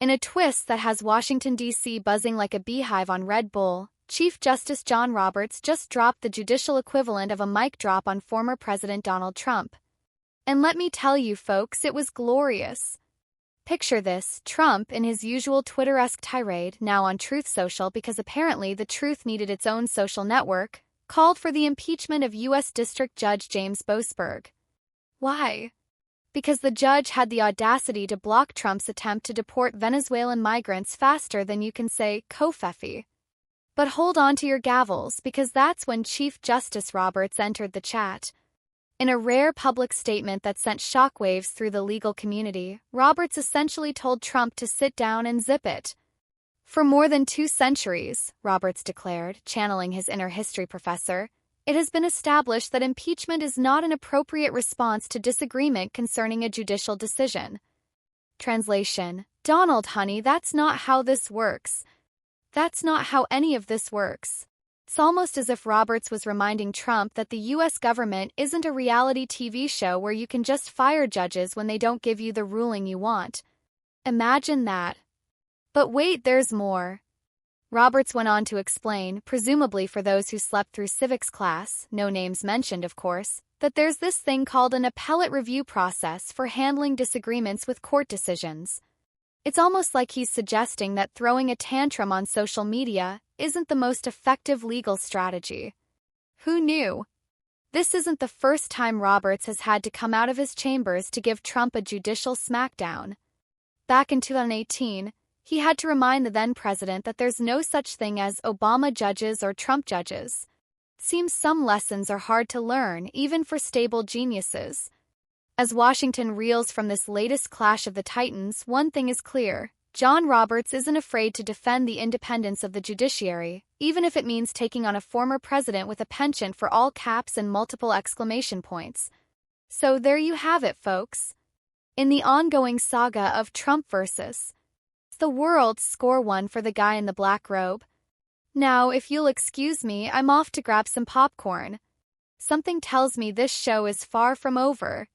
In a twist that has Washington, D.C. buzzing like a beehive on Red Bull, Chief Justice John Roberts just dropped the judicial equivalent of a mic drop on former President Donald Trump. And let me tell you folks, it was glorious. Picture this, Trump, in his usual Twitter-esque tirade, now on Truth Social because apparently the Truth needed its own social network, called for the impeachment of U.S. District Judge James Boasberg. Why? Because the judge had the audacity to block Trump's attempt to deport Venezuelan migrants faster than you can say "Kofefi." But hold on to your gavels because that's when Chief Justice Roberts entered the chat. In a rare public statement that sent shockwaves through the legal community, Roberts essentially told Trump to sit down and zip it. For more than 2 centuries, Roberts declared, channeling his inner history professor, it has been established that impeachment is not an appropriate response to disagreement concerning a judicial decision. Translation: Donald, honey, that's not how this works. That's not how any of this works. It's almost as if Roberts was reminding Trump that the U.S. government isn't a reality TV show where you can just fire judges when they don't give you the ruling you want. Imagine that. But wait, there's more. Roberts went on to explain, presumably for those who slept through civics class, no names mentioned of course, that there's this thing called an appellate review process for handling disagreements with court decisions. It's almost like he's suggesting that throwing a tantrum on social media isn't the most effective legal strategy. Who knew? This isn't the first time Roberts has had to come out of his chambers to give Trump a judicial smackdown. Back in 2018, he had to remind the then-president that there's no such thing as Obama judges or Trump judges. Seems some lessons are hard to learn, even for stable geniuses. As Washington reels from this latest clash of the titans, one thing is clear. John Roberts isn't afraid to defend the independence of the judiciary, even if it means taking on a former president with a penchant for all caps and multiple exclamation points. So there you have it, folks. In the ongoing saga of Trump versus the world, score 1 for the guy in the black robe. Now, if you'll excuse me, I'm off to grab some popcorn. Something tells me this show is far from over.